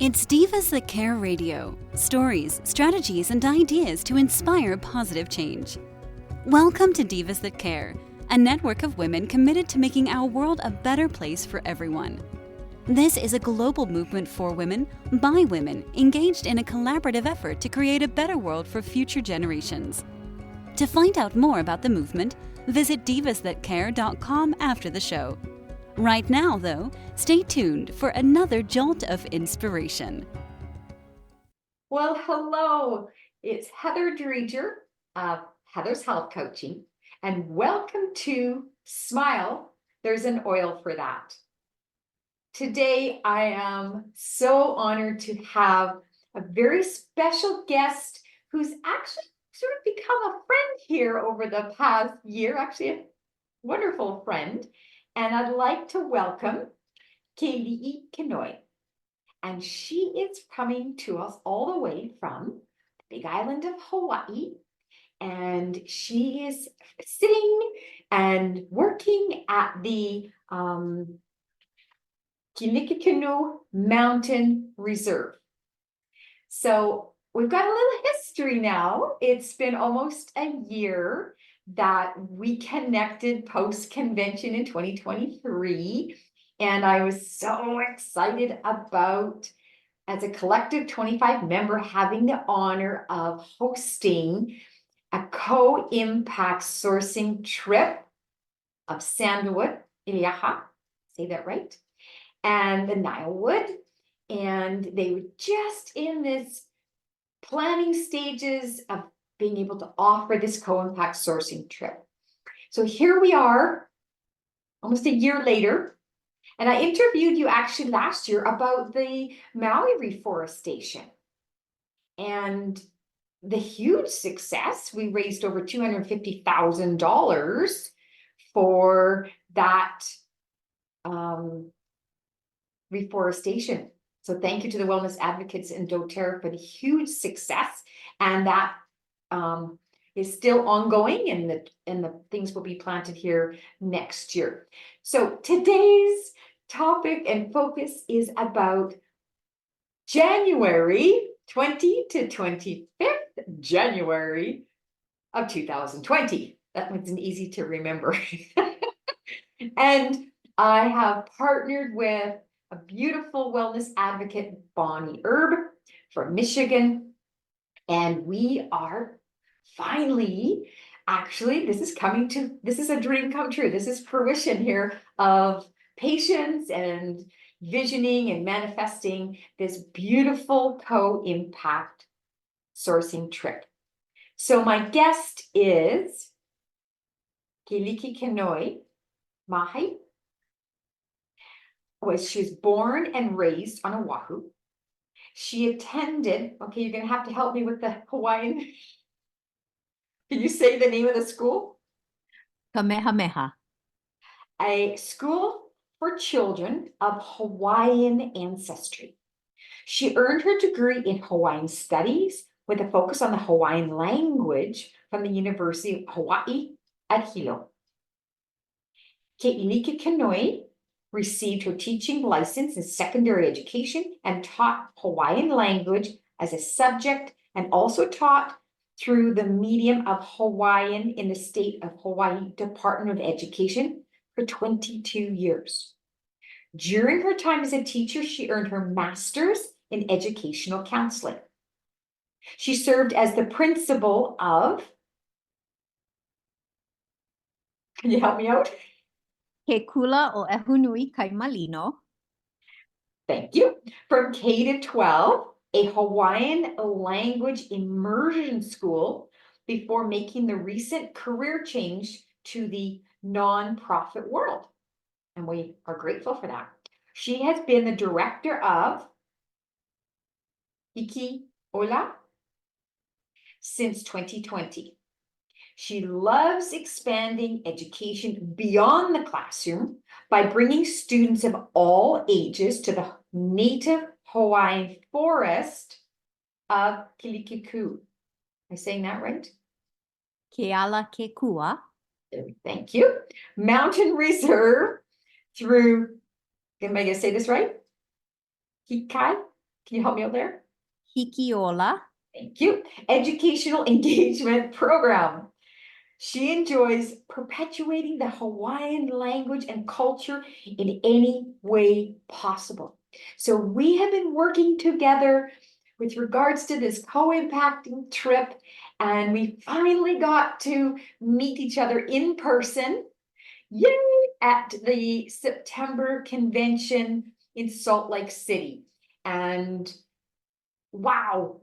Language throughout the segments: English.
It's Divas That Care Radio. Stories, strategies, and ideas to inspire positive change. Welcome to Divas That Care, a network of women committed to making our world a better place for everyone. This is a global movement for women, by women, engaged in a collaborative effort to create a better world for future generations. To find out more about the movement, visit divasthatcare.com after the show. Right now, though, stay tuned for another jolt of inspiration. Well, hello. It's Heather Dreger of Heather's Health Coaching, and welcome to Smile. There's an oil for that. Today, I am so honored to have a very special guest who's actually sort of become a friend here over the past year, actually a wonderful friend. And I'd like to welcome Keli'i Kinoi. And she is coming to us all the way from the big island of Hawaii. And she is sitting and working at the Kilikikinu Mountain Reserve. So we've got a little history now. It's been almost a year that we connected post-convention in 2023. And I was so excited about, as a collective 25 member, having the honor of hosting a co-impact sourcing trip of Sandalwood, Iliaha, say that right, and the Nilewood. And they were just in this planning stages of being able to offer this co-impact sourcing trip. So here we are, almost a year later, and I interviewed you actually last year about the Maui reforestation and the huge success. We raised over $250,000 for that reforestation. So thank you to the wellness advocates in doTERRA for the huge success, and that is still ongoing, and the things will be planted here next year. So today's topic and focus is about January 20 to 25th January of 2020. That one's easy to remember. And I have partnered with a beautiful wellness advocate, Bonnie Herb from Michigan. And we are finally, actually, this is a dream come true. This is fruition here of patience and visioning and manifesting this beautiful co-impact sourcing trip. So my guest is Keli'i Kinoi Mahi. She was born and raised on Oahu. She attended, okay, you're going to have to help me with the Hawaiian. Can you say the name of the school? Kamehameha. A school for children of Hawaiian ancestry. She earned her degree in Hawaiian studies with a focus on the Hawaiian language from the University of Hawaii at Hilo. Keli'i Kinoi received her teaching license in secondary education and taught Hawaiian language as a subject, and also taught through the medium of Hawaiian in the state of Hawaii Department of Education for 22 years. During her time as a teacher, she earned her master's in educational counseling. She served as the principal of, can you help me out? Ke kula o Ehunui Kaimalino. Thank you. From K to 12, a Hawaiian language immersion school, before making the recent career change to the nonprofit world. And we are grateful for that. She has been the director of Iki Ola since 2020. She loves expanding education beyond the classroom by bringing students of all ages to the native Hawaiian forest of Kilikiku. Am I saying that right? Keala Kekua. Thank you. Mountain Reserve through, am I going to say this right? Kikai? Can you help me out there? Hikiola. Thank you. Educational engagement program. She enjoys perpetuating the Hawaiian language and culture in any way possible. So we have been working together with regards to this co-impacting trip, and we finally got to meet each other in person. Yay! At the September convention in Salt Lake City. And wow,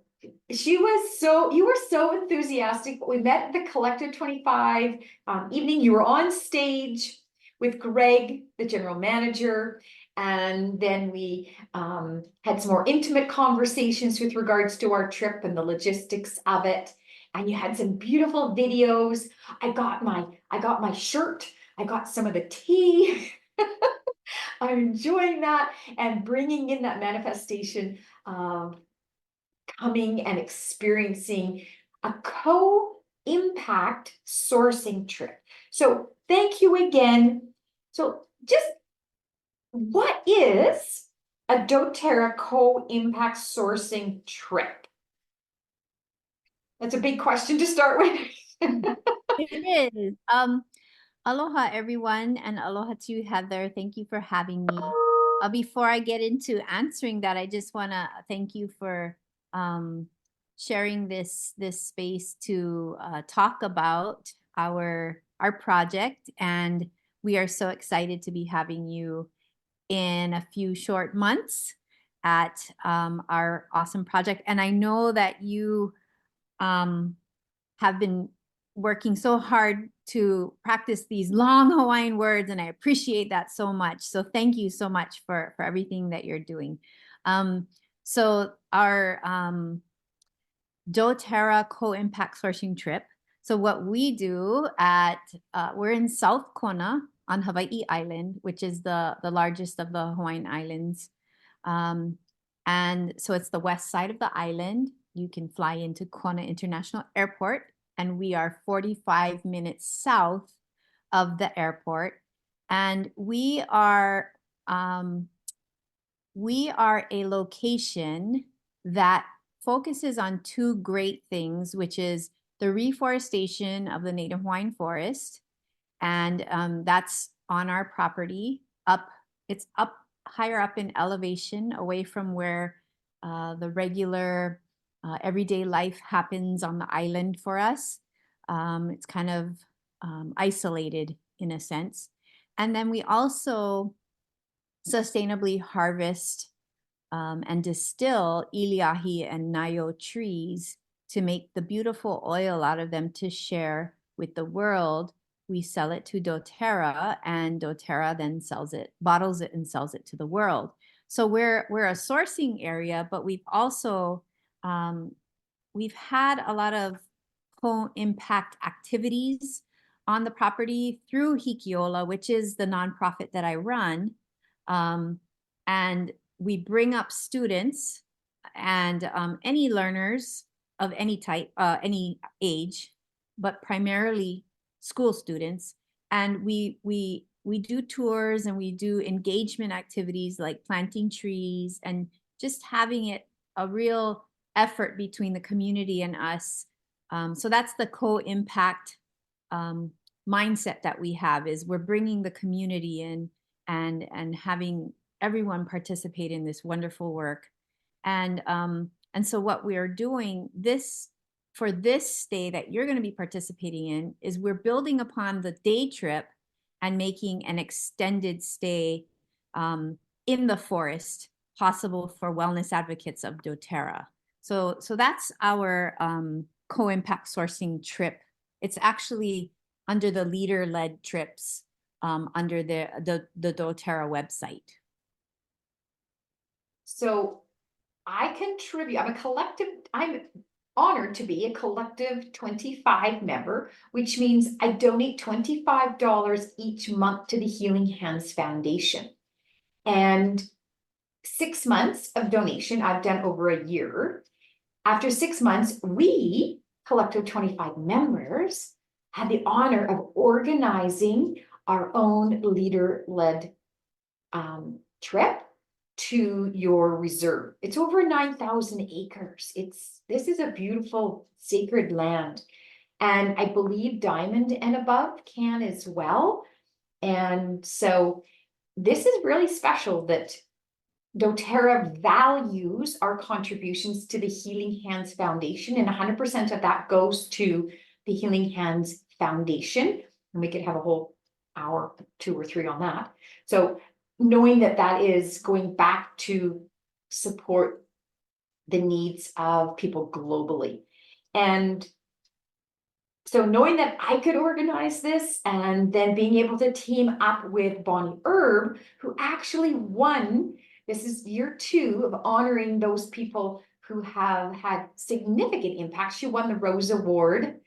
you were so enthusiastic. We met at the Collective 25 evening. You were on stage with Greg, the general manager. And then we had some more intimate conversations with regards to our trip and the logistics of it. And you had some beautiful videos. I got my shirt. I got some of the tea. I'm enjoying that and bringing in that manifestation of coming and experiencing a co-impact sourcing trip. So thank you again. So just what is a doTERRA co-impact sourcing trip? That's a big question to start with. It is. Aloha, everyone, and aloha to you, Heather. Thank you for having me. Before I get into answering that, I just want to thank you for sharing this space to talk about our project, and we are so excited to be having you in a few short months at our awesome project. And I know that you have been working so hard to practice these long Hawaiian words, and I appreciate that so much. So thank you so much for everything that you're doing. So our doTERRA co-impact sourcing trip. So what we do we're in South Kona on Hawaii Island, which is the largest of the Hawaiian islands. And so it's the west side of the island. You can fly into Kona International Airport, and we are 45 minutes south of the airport. And we are a location that focuses on two great things, which is the reforestation of the native Hawaiian forest. And that's on our property it's up higher up in elevation, away from where the regular everyday life happens on the island for us. It's kind of isolated in a sense. And then we also sustainably harvest and distill iliahi and nayo trees to make the beautiful oil out of them to share with the world. We sell it to doTERRA, and doTERRA then bottles it and sells it to the world. So we're a sourcing area, but we've also we've had a lot of co-impact activities on the property through Hikiola, which is the nonprofit that I run. And we bring up students and any learners of any type, any age, but primarily school students. And we do tours, and we do engagement activities like planting trees and just having it a real effort between the community and us. So that's the co-impact mindset that we have, is we're bringing the community in and having everyone participate in this wonderful work. And so what we are doing for this stay that you're going to be participating in is we're building upon the day trip and making an extended stay in the forest possible for wellness advocates of doTERRA. So that's our co-impact sourcing trip. It's actually under the leader-led trips under the doTERRA website. So I contribute. I'm honored to be a Collective 25 member, which means I donate $25 each month to the Healing Hands Foundation. And 6 months of donation, I've done over a year. After 6 months, we, Collective 25 members, had the honor of organizing our own leader-led trip to your reserve. It's over 9,000 acres. This is a beautiful sacred land. And I believe diamond and above can as well. And so this is really special that doTERRA values our contributions to the Healing Hands Foundation, and 100% of that goes to the Healing Hands Foundation. And we could have a whole hour, 2 or 3 on that. So knowing that that is going back to support the needs of people globally. And so knowing that I could organize this and then being able to team up with Bonnie Herb, who actually won, this is year 2 of honoring those people who have had significant impact. She won the Rose Award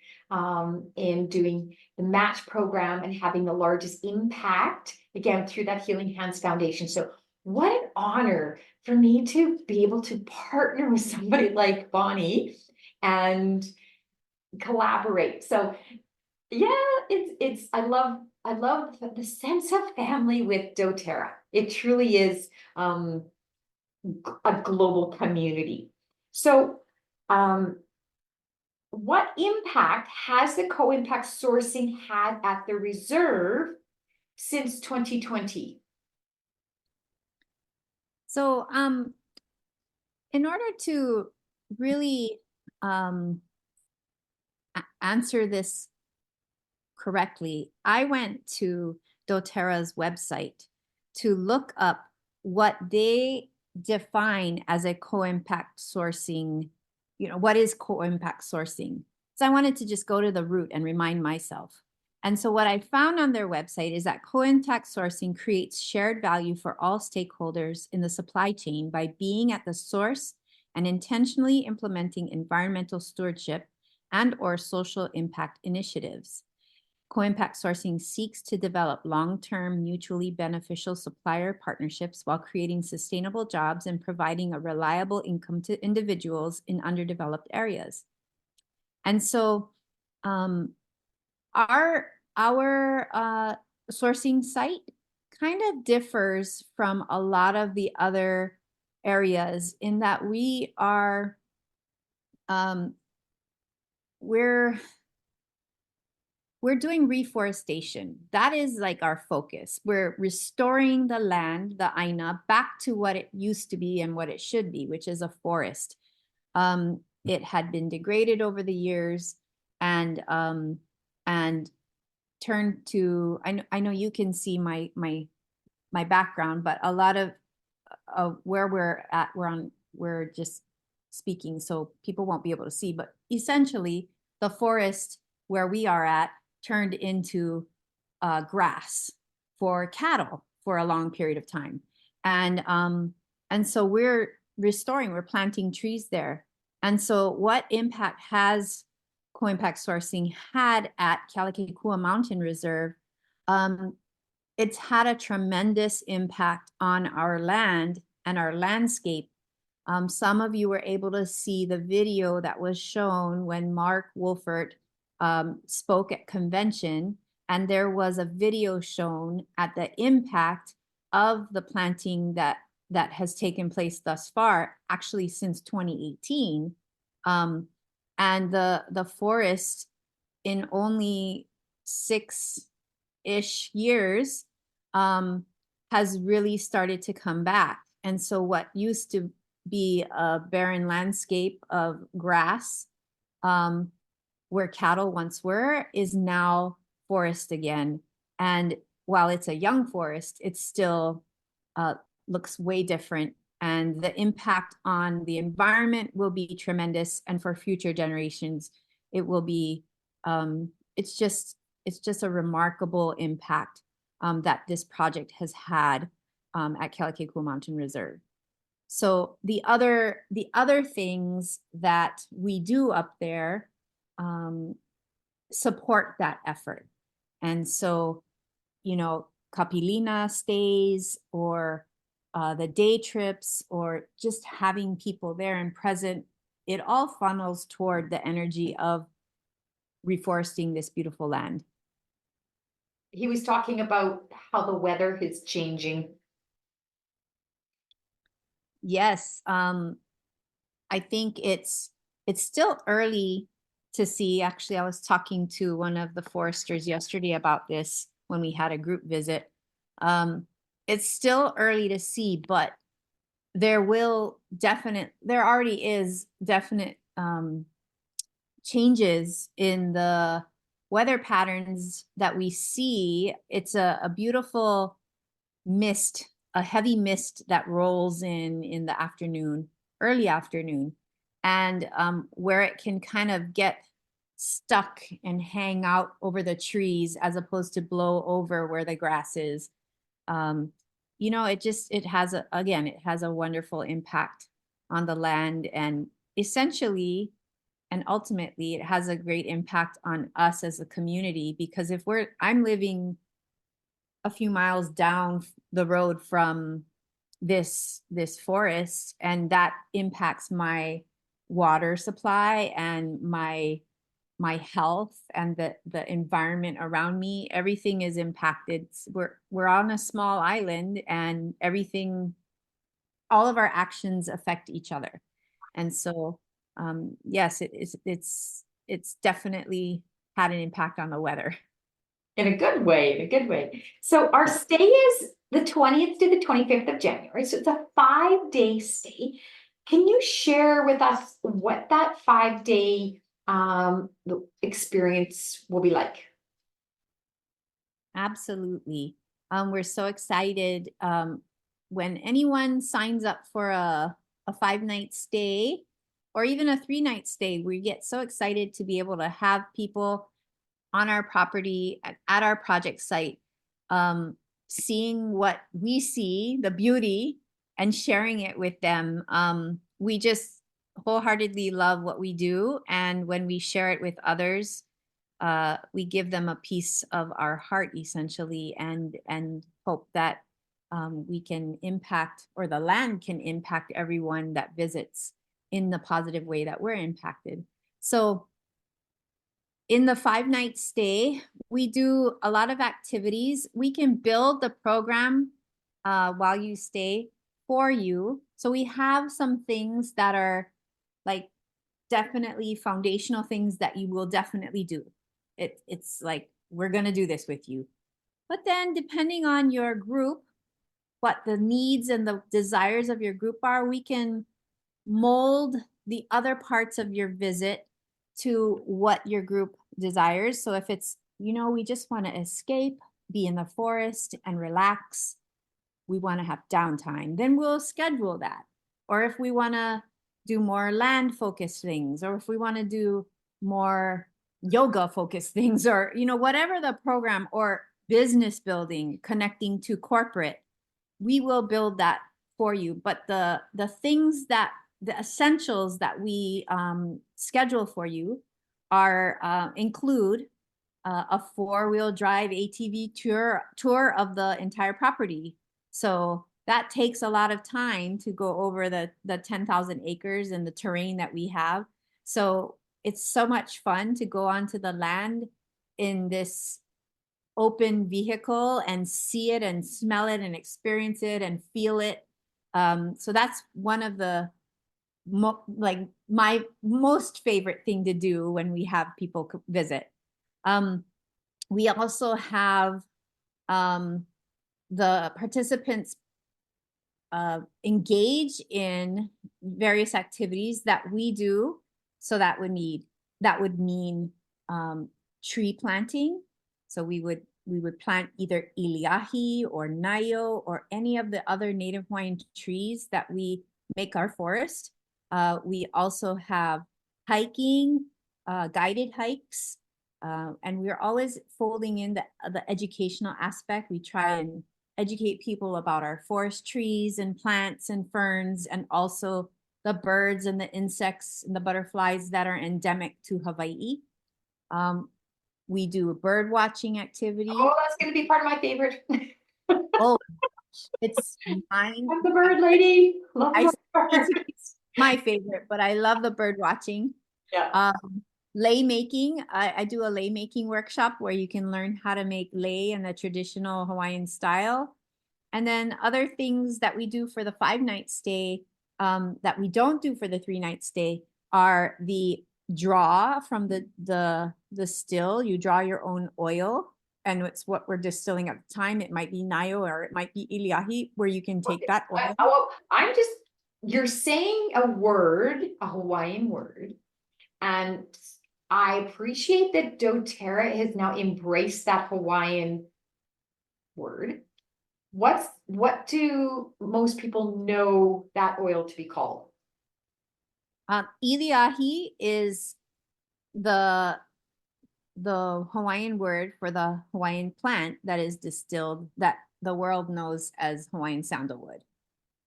in doing the match program and having the largest impact, again, through that Healing Hands Foundation. So what an honor for me to be able to partner with somebody like Bonnie and collaborate. So yeah, it's I love the sense of family with doTERRA. It truly is a global community. So what impact has the co-impact sourcing had at the reserve since 2020? So in order to really answer this correctly, I went to doTERRA's website to look up what they define as a co-impact sourcing, what is co-impact sourcing? So I wanted to just go to the root and remind myself. And so what I found on their website is that co-impact sourcing creates shared value for all stakeholders in the supply chain by being at the source and intentionally implementing environmental stewardship and/or social impact initiatives. Co-impact sourcing seeks to develop long-term mutually beneficial supplier partnerships while creating sustainable jobs and providing a reliable income to individuals in underdeveloped areas. And so our sourcing site kind of differs from a lot of the other areas in that we are we're doing reforestation. That is like our focus. We're restoring the land, the Aina, back to what it used to be and what it should be, which is a forest. It had been degraded over the years and turned to, I know you can see my background, but a lot of where we're at, we're just speaking, so people won't be able to see, but essentially the forest where we are at turned into grass for cattle for a long period of time. And so we're restoring, we're planting trees there. And so what impact has co-impact sourcing had at Kealakekua Mountain Reserve? It's had a tremendous impact on our land and our landscape. Some of you were able to see the video that was shown when Mark Wolfert spoke at convention, and there was a video shown at the impact of the planting that has taken place thus far, actually since 2018. And the forest in only 6-ish years has really started to come back. And so what used to be a barren landscape of grass, where cattle once were, is now forest again. And while it's a young forest, it still looks way different. And the impact on the environment will be tremendous. And for future generations, it will be, it's just a remarkable impact that this project has had at Kealakekua Mountain Reserve. So the other things that we do up there support that effort. And so, Kapilina stays, or the day trips, or just having people there and present, it all funnels toward the energy of reforesting this beautiful land. He was talking about how the weather is changing. Yes. I think it's still early to see. Actually, I was talking to one of the foresters yesterday about this when we had a group visit. It's still early to see, but there already is definite changes in the weather patterns that we see. It's a beautiful mist, a heavy mist that rolls in the afternoon, early afternoon, and where it can kind of get stuck and hang out over the trees as opposed to blow over where the grass is. It has it has a wonderful impact on the land, and essentially and ultimately it has a great impact on us as a community, because if I'm living a few miles down the road from this forest, and that impacts my water supply and my health and the environment around me. Everything is impacted. We're on a small island, and all of our actions affect each other. And so yes, it's definitely had an impact on the weather. In a good way, in a good way. So our stay is the 20th to the 25th of January. So it's a 5-day stay. Can you share with us what that 5-day experience will be like? Absolutely. We're so excited when anyone signs up for a 5-night stay or even a 3-night stay. We get so excited to be able to have people on our property at our project site, seeing what we see, the beauty, and sharing it with them. We just wholeheartedly love what we do, and when we share it with others, we give them a piece of our heart, essentially, and hope that we can impact, or the land can impact everyone that visits in the positive way that we're impacted. So in the 5-night stay, we do a lot of activities. We can build the program while you stay for you. So we have some things that are like definitely foundational things that you will definitely do. It's like, we're going to do this with you. But then depending on your group, what the needs and the desires of your group are, we can mold the other parts of your visit to what your group desires. So if it's, we just want to escape, be in the forest and relax, we want to have downtime, then we'll schedule that. Or if we want to do more land focused things, or if we want to do more yoga focused things, or, whatever the program, or business building, connecting to corporate, we will build that for you. But the things that the essentials that we schedule for you include a 4-wheel drive ATV tour of the entire property. So that takes a lot of time to go over the 10,000 acres and the terrain that we have. So it's so much fun to go onto the land in this open vehicle and see it and smell it and experience it and feel it. So that's one of the my most favorite thing to do when we have people visit. We also have the participants engage in various activities that we do. So that would mean tree planting. So we would plant either iliahi or nayo or any of the other Native Hawaiian trees that we make our forest. We also have hiking, guided hikes, and we're always folding in the educational aspect. We try and educate people about our forest trees and plants and ferns, and also the birds and the insects and the butterflies that are endemic to Hawaii. We do a bird watching activity. Oh, that's going to be part of my favorite. Oh, it's mine. I'm the bird lady. Love it's my favorite, but I love the bird watching. Yeah. Lei making. I do a lei making workshop where you can learn how to make lei in the traditional Hawaiian style. And then other things that we do for the 5-night stay that we don't do for the 3-night stay are the draw from the still. You draw your own oil, and it's what we're distilling at the time. It might be nayo or it might be iliahi, where you can take that oil. You're saying a word, a Hawaiian word, and I appreciate that doTERRA has now embraced that Hawaiian word. What do most people know that oil to be called? Iliahi is the Hawaiian word for the Hawaiian plant that is distilled, that the world knows as Hawaiian sandalwood.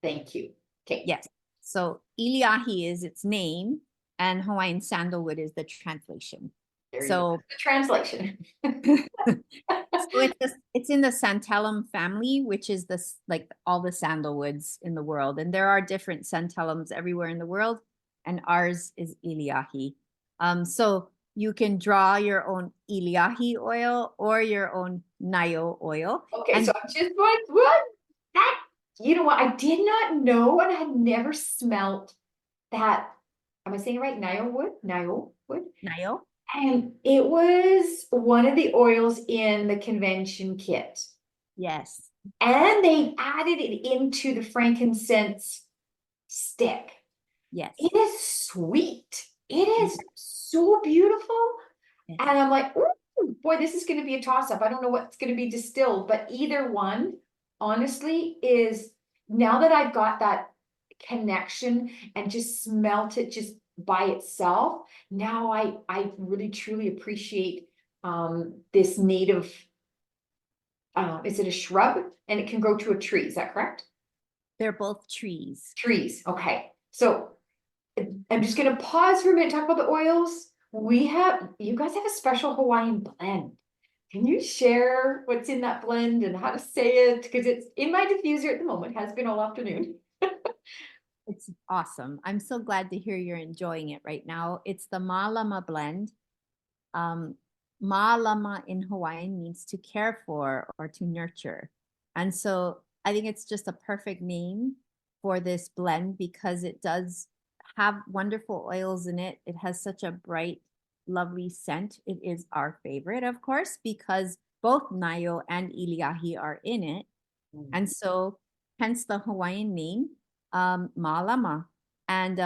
Thank you. Okay. Yes. So Iliahi is its name, and Hawaiian sandalwood is the translation. The translation. So it's in the Santalum family, which is like all the sandalwoods in the world. And there are different Santalums everywhere in the world, and ours is Iliahi. So you can draw your own Iliahi oil or your own Nayo oil. Okay, and so I'm just like, what? You know what? I did not know, and I had never smelt that. Am I saying it right? Nayo wood? Nayo. And it was one of the oils in the convention kit. Yes. And they added it into the frankincense stick. Yes. It is sweet. It is so beautiful. Yes. And I'm like, ooh, boy, this is going to be a toss-up. I don't know what's going to be distilled, but either one, honestly, is now that I've got that connection and just smelt it just by itself, now I really truly appreciate this native, is it a shrub? And it can grow to a tree, is that correct? They're both trees. Trees, okay. So I'm just gonna pause for a minute, talk about the oils. You guys have a special Hawaiian blend. Can you share what's in that blend and how to say it? Because it's in my diffuser at the moment, has been all afternoon. It's awesome. I'm so glad to hear you're enjoying it right now. It's the Malama blend. Malama in Hawaiian means to care for or to nurture. And so I think it's just a perfect name for this blend because it does have wonderful oils in it. It has such a bright, lovely scent. It is our favorite, of course, because both Nayo and Iliahi are in it. And so hence the Hawaiian name, Malama. And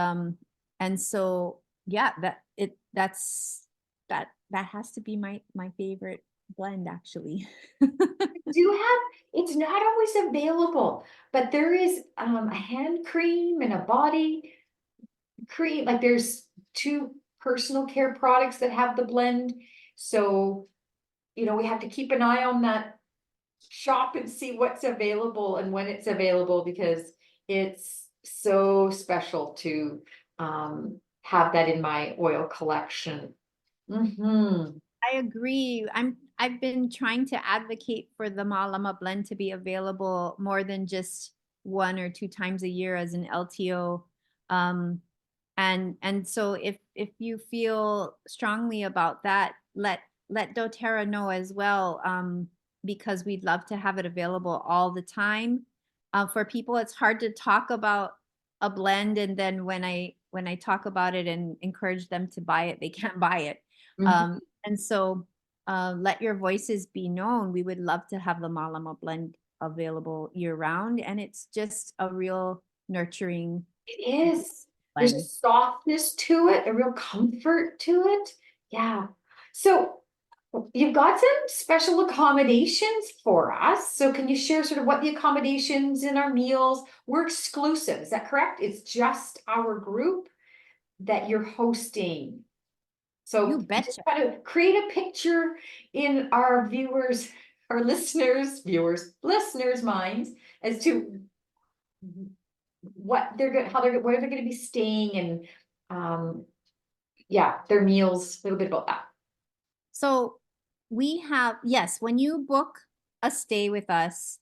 so yeah, that has to be my favorite blend actually. It's not always available, but there is a hand cream and a body cream. Like there's 2 personal care products that have the blend. So, we have to keep an eye on that shop and see what's available and when it's available, because it's so special to have that in my oil collection. I agree. I've been trying to advocate for the Malama blend to be available more than just 1 or 2 times a year as an LTO. And so if you feel strongly about that, let doTERRA know as well, because we'd love to have it available all the time. For people, it's hard to talk about a blend, and then when I talk about it and encourage them to buy it, they can't buy it. And so let your voices be known. We would love to have the Malama blend available year round, and it's just a real nurturing. It is. There's a softness to it, a real comfort to it. Yeah. So you've got some special accommodations for us. So can you share sort of what the accommodations in our meals were? Exclusive, is that correct? It's just our group that you're hosting. So You betcha. just try to create a picture in our listeners' minds as to what they're going, where they're going to be staying, and their meals, a little bit about that. So we have, yes, when you book a stay with us,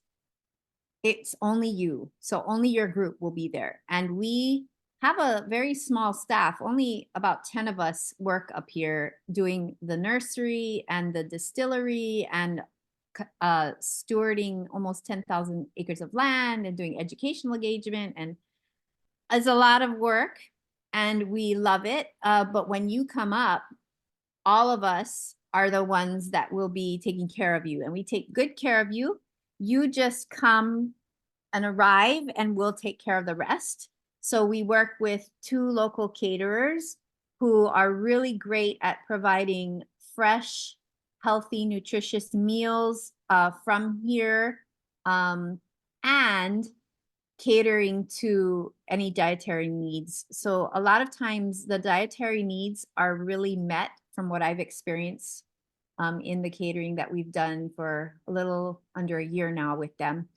it's only you. So only your group will be there. And we have a very small staff. Only about 10 of us work up here doing the nursery and the distillery and stewarding almost 10,000 acres of land and doing educational engagement. And is a lot of work and we love it. But when you come up, all of us are the ones that will be taking care of you, and we take good care of you. You just come and arrive and we'll take care of the rest. So we work with 2 local caterers who are really great at providing fresh, healthy, nutritious meals from here, and catering to any dietary needs. So a lot of times the dietary needs are really met from what I've experienced in the catering that we've done for a little under a year now with them.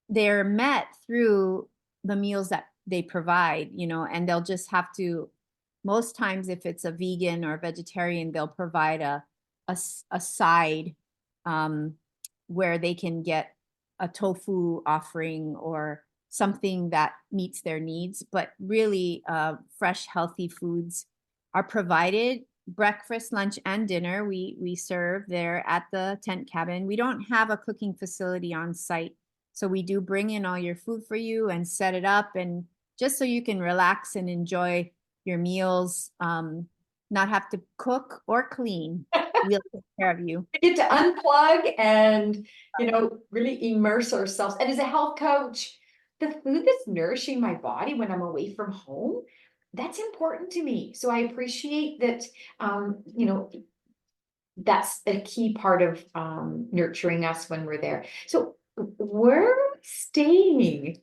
They're met through the meals that they provide, and they'll just have to, most times if it's a vegan or vegetarian, they'll provide a side where they can get a tofu offering or something that meets their needs. But really, fresh, healthy foods are provided. Breakfast, lunch, and dinner we serve there at the tent cabin. We don't have a cooking facility on site, so we do bring in all your food for you and set it up, and just so you can relax and enjoy your meals, not have to cook or clean. We'll take care of you. We get to unplug and, really immerse ourselves. And as a health coach, the food that's nourishing my body when I'm away from home, that's important to me. So I appreciate that, that's a key part of nurturing us when we're there. So we're staying.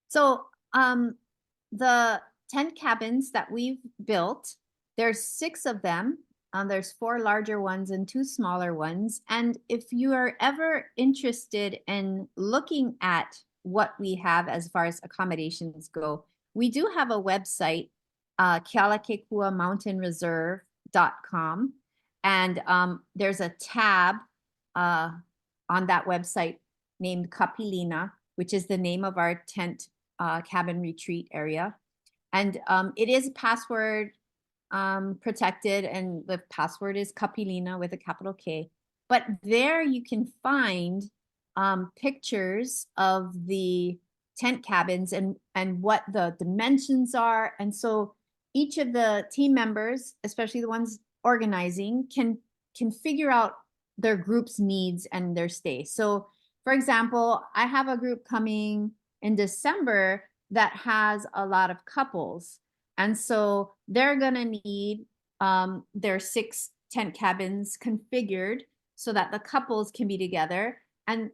So the tent cabins that we've built, there's 6 of them. There's 4 larger ones and 2 smaller ones. And if you are ever interested in looking at what we have as far as accommodations go, we do have a website, kealakekua.mountainreserve.com. And there's a tab on that website named Kapilina, which is the name of our tent cabin retreat area. And it is password protected, and the password is Kapilina with a capital K. But there you can find pictures of the tent cabins and what the dimensions are. And so each of the team members, especially the ones organizing, can figure out their group's needs and their stay. So for example, I have a group coming in December that has a lot of couples. And so they're going to need their 6 tent cabins configured so that the couples can be together. And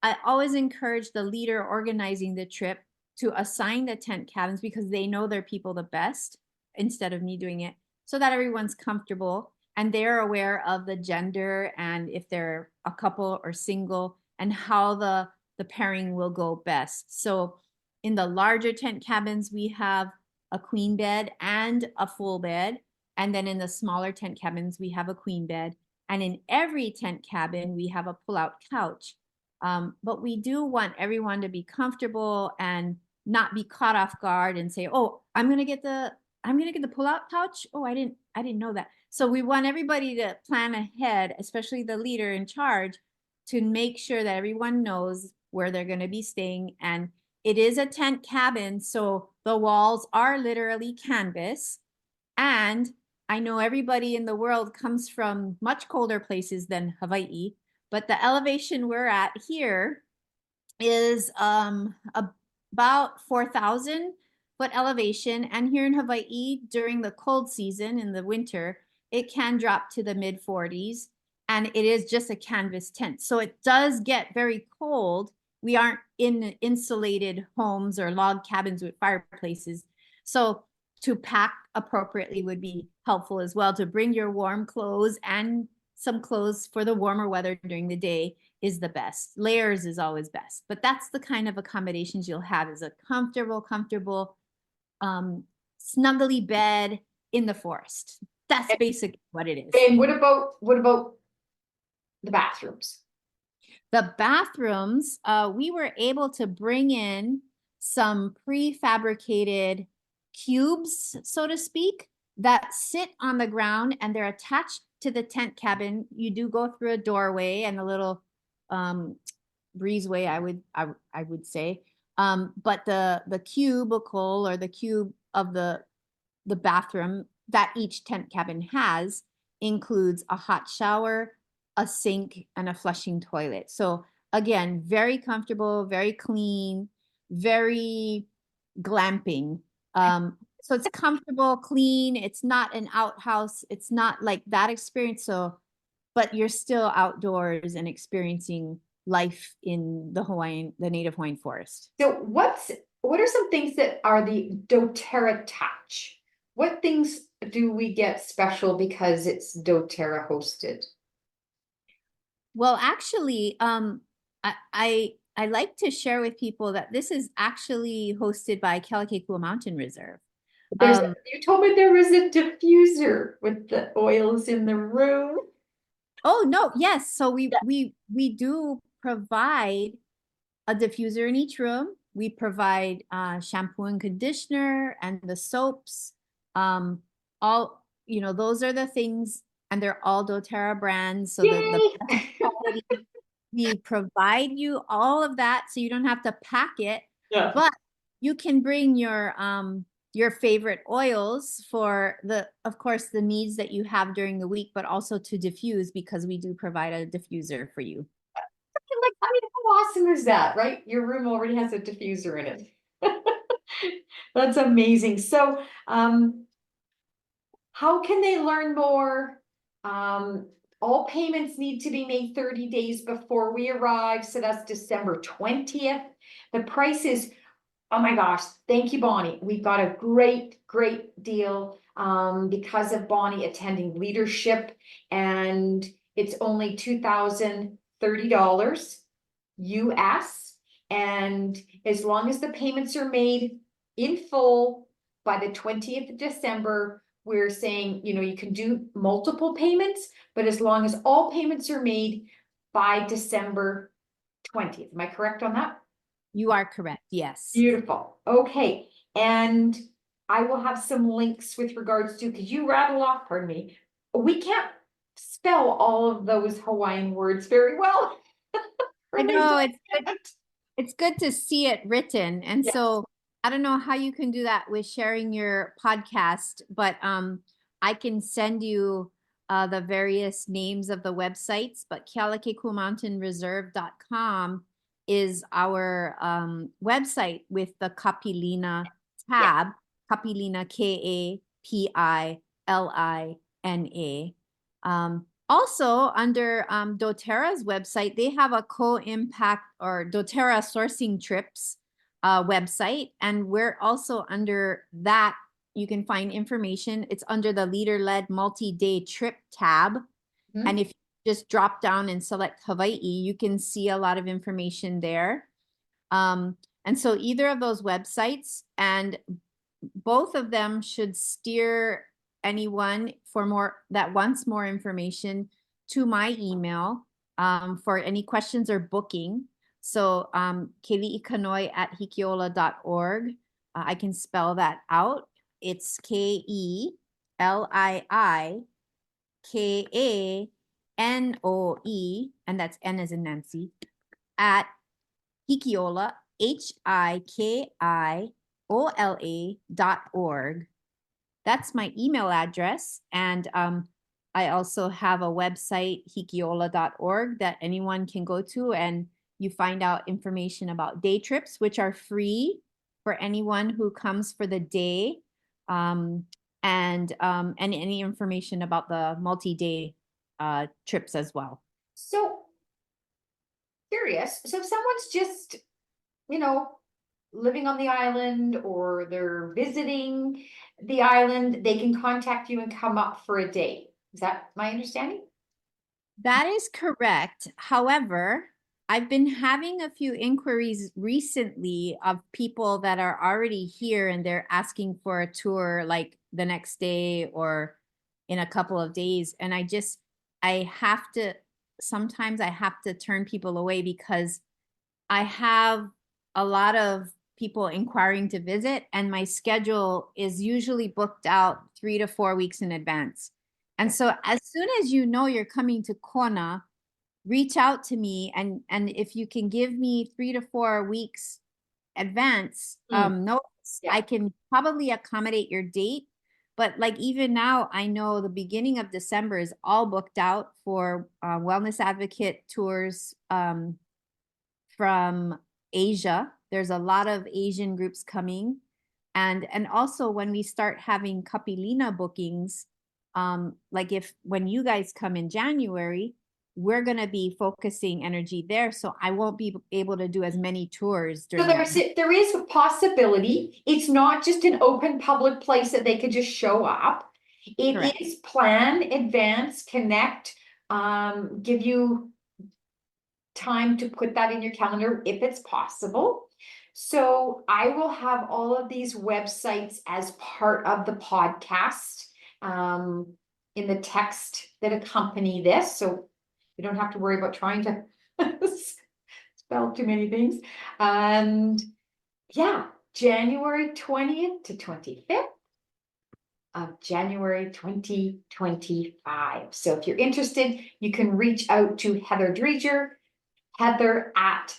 I always encourage the leader organizing the trip to assign the tent cabins because they know their people the best instead of me doing it, so that everyone's comfortable and they're aware of the gender and if they're a couple or single and how the pairing will go best. So in the larger tent cabins, we have a queen bed and a full bed. And then in the smaller tent cabins, we have a queen bed. And in every tent cabin, we have a pull-out couch. But we do want everyone to be comfortable and not be caught off guard and say, "Oh, I'm gonna get the pull-out couch. Oh, I didn't know that." So we want everybody to plan ahead, especially the leader in charge, to make sure that everyone knows where they're going to be staying. And it is a tent cabin, so the walls are literally canvas. And I know everybody in the world comes from much colder places than Hawaii, but the elevation we're at here is about 4,000-foot elevation. And here in Hawaii, during the cold season in the winter, it can drop to the mid 40s. And it is just a canvas tent. So it does get very cold. We aren't in insulated homes or log cabins with fireplaces. So to pack appropriately would be helpful as well. To bring your warm clothes and some clothes for the warmer weather during the day is the best. Layers is always best. But that's the kind of accommodations you'll have, is a comfortable, snuggly bed in the forest. That's basically what it is. And what about the bathrooms? The bathrooms, we were able to bring in some prefabricated cubes, so to speak, that sit on the ground and they're attached to the tent cabin. You do go through a doorway and a little breezeway, I would say. But the cubicle or the cube of the bathroom that each tent cabin has includes a hot shower, a sink, and a flushing toilet. So again, very comfortable, very clean, very glamping. So it's comfortable, clean. It's not an outhouse. It's not like that experience. So, but you're still outdoors and experiencing life in the native Hawaiian forest. So what are some things that are the doTERRA touch? What things do we get special because it's doTERRA hosted? Well, actually, I like to share with people that this is actually hosted by Kealakekua Mountain Reserve. You told me there was a diffuser with the oils in the room. Oh no, yes. So we do provide a diffuser in each room. We provide shampoo and conditioner and the soaps. All those are the things, and they're all doTERRA brands. So the quality, we provide you all of that, so you don't have to pack it. Yeah. But you can bring your favorite oils for of course, the needs that you have during the week, but also to diffuse, because we do provide a diffuser for you. Like, I mean, how awesome is that, right? Your room already has a diffuser in it. That's amazing. So, how can they learn more? All payments need to be made 30 days before we arrive. So that's December 20th. The price is, oh my gosh, thank you, Bonnie. We've got a great deal because of Bonnie attending leadership, and it's only $2,030 US. And as long as the payments are made in full by the 20th of December, we're saying, you can do multiple payments, but as long as all payments are made by December 20th. Am I correct on that? You are correct, yes. Beautiful. Okay. And I will have some links with regards to, because you rattle off, pardon me, we can't spell all of those Hawaiian words very well. I know, it's good to see it written. And Yes. So I don't know how you can do that with sharing your podcast, but I can send you the various names of the websites, but kealakekuamountainreserve.com is our website with the Kapilina tab, Kapilina, Kapilina. Also, under doTERRA's website, they have a co-impact or doTERRA sourcing trips website, and we're also under that. You can find information. It's under the leader-led multi-day trip tab. And if you just drop down and select Hawaii, you can see a lot of information there. And so either of those websites, and both of them should steer anyone that wants more information to my email for any questions or booking. So keliikanoi@hikiola.org. I can spell that out. It's KELIIKANOE, and that's N as in Nancy, at Hikiola, HIKIOLA.org. That's my email address. And I also have a website, hikiola.org, that anyone can go to, and you find out information about day trips, which are free for anyone who comes for the day, and any information about the multi-day trips as well. So curious. So if someone's just, living on the island, or they're visiting the island, they can contact you and come up for a day. Is that my understanding? That is correct. However, I've been having a few inquiries recently of people that are already here and they're asking for a tour like the next day or in a couple of days. And sometimes I have to turn people away because I have a lot of people inquiring to visit, and my schedule is usually booked out 3 to 4 weeks in advance. And so as soon as you're coming to Kona, reach out to me, and if you can give me 3 to 4 weeks advance Mm. notice, Yeah. I can probably accommodate your date. But like even now, I know the beginning of December is all booked out for wellness advocate tours from Asia. There's a lot of Asian groups coming. And also when we start having Kapilina bookings, like if when you guys come in January, we're going to be focusing energy there. So I won't be able to do as many tours So during that. there is a possibility. It's not just an open public place that they could just show up. It Correct. is plan, advance, connect, give you time to put that in your calendar if it's possible. So I will have all of these websites as part of the podcast, in the text that accompany this. So you don't have to worry about trying to spell too many things. And yeah, January 20th to 25th of January 2025. So if you're interested, you can reach out to Heather Dreger, Heather at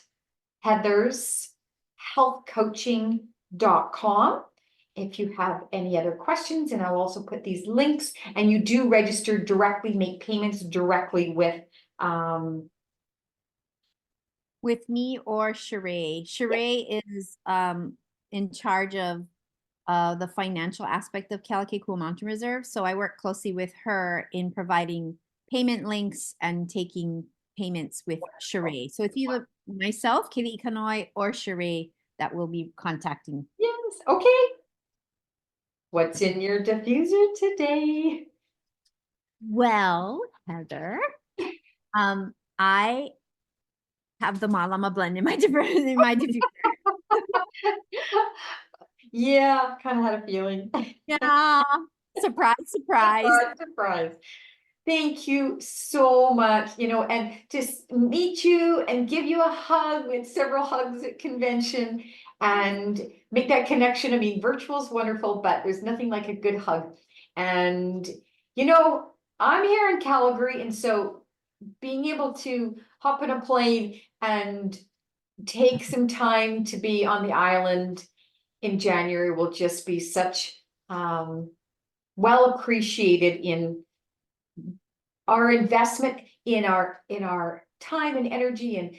heathershealthcoaching.com. If you have any other questions, and I'll also put these links, and you do register directly, make payments directly with me or Sheree. Sheree is in charge of the financial aspect of Kealakekua Mountain Reserve. So I work closely with her in providing payment links and taking payments with Sheree. So it's either myself, Kili Ikanoi, or Sheree that will be contacting. Yes, okay. What's in your diffuser today? Well, Heather, I have the Malama blend in my diffuser. Yeah, kind of had a feeling. Yeah. Surprise, surprise. Surprise. Thank you so much, and to meet you and give you a hug with several hugs at convention and make that connection. I mean, virtual is wonderful, but there's nothing like a good hug. And, I'm here in Calgary, and so being able to hop in a plane and take some time to be on the island in January will just be such well appreciated in our investment in our time and energy, and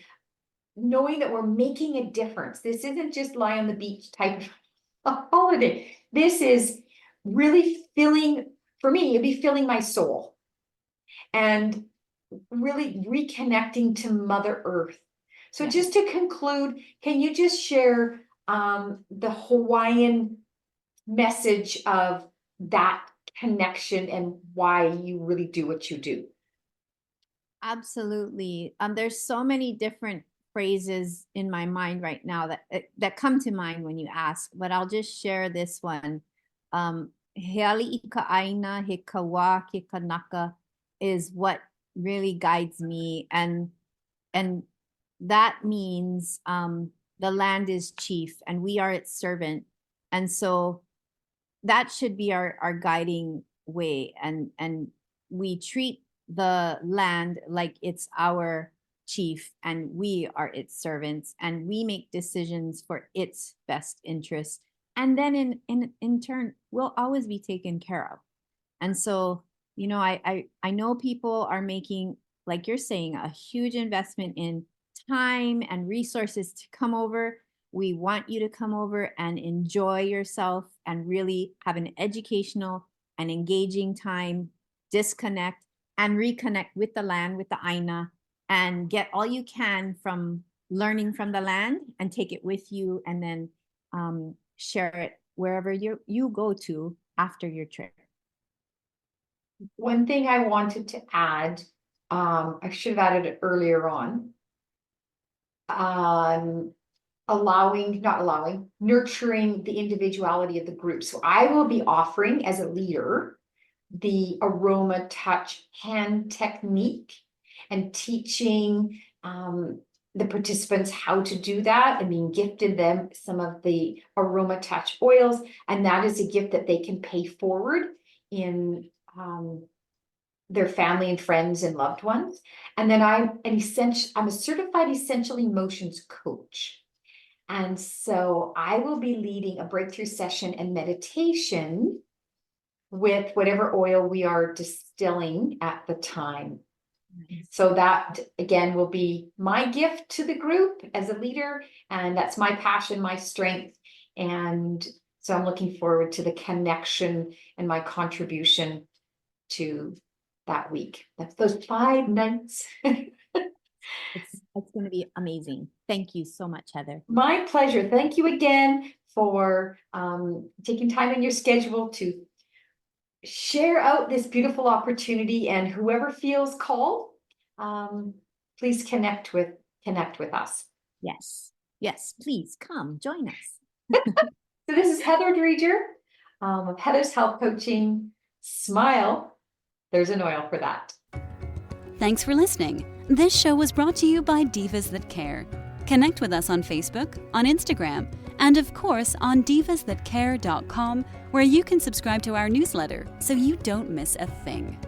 knowing that we're making a difference. This isn't just lie on the beach type of holiday. This is really for me, it'd be filling my soul and really reconnecting to Mother Earth. So just to conclude, can you just share the Hawaiian message of that connection and why you really do what you do? Absolutely. There's so many different phrases in my mind right now that come to mind when you ask, but I'll just share this one. Heali ika aina he kawa ke kanaka is what really guides me, and that means the land is chief and we are its servant, and so that should be our guiding way, and we treat the land like it's our chief and we are its servants, and we make decisions for its best interest, and then in turn we'll always be taken care of. And so I know people are making, like you're saying, a huge investment in time and resources to come over. We want you to come over and enjoy yourself and really have an educational and engaging time, disconnect and reconnect with the land, with the Aina, and get all you can from learning from the land and take it with you, and then share it wherever you go to after your trip. One thing I wanted to add, I should have added it earlier on. Nurturing the individuality of the group. So I will be offering as a leader the aroma touch hand technique and teaching the participants how to do that, and being gifted them some of the aroma touch oils, and that is a gift that they can pay forward in their family and friends and loved ones. And then I'm a certified essential emotions coach. And so I will be leading a breakthrough session and meditation with whatever oil we are distilling at the time. So that, again, will be my gift to the group as a leader, and that's my passion, my strength. And so I'm looking forward to the connection and my contribution to that week. That's those 5 nights. It's going to be amazing. Thank you so much, Heather. My pleasure. Thank you again for taking time in your schedule to share out this beautiful opportunity, and whoever feels called, please connect with us. Yes, please come join us. So this is Heather Dreger of Heather's Health Coaching. Smile. There's an oil for that. Thanks for listening. This show was brought to you by Divas That Care. Connect with us on Facebook, on Instagram, and of course on divasthatcare.com, where you can subscribe to our newsletter so you don't miss a thing.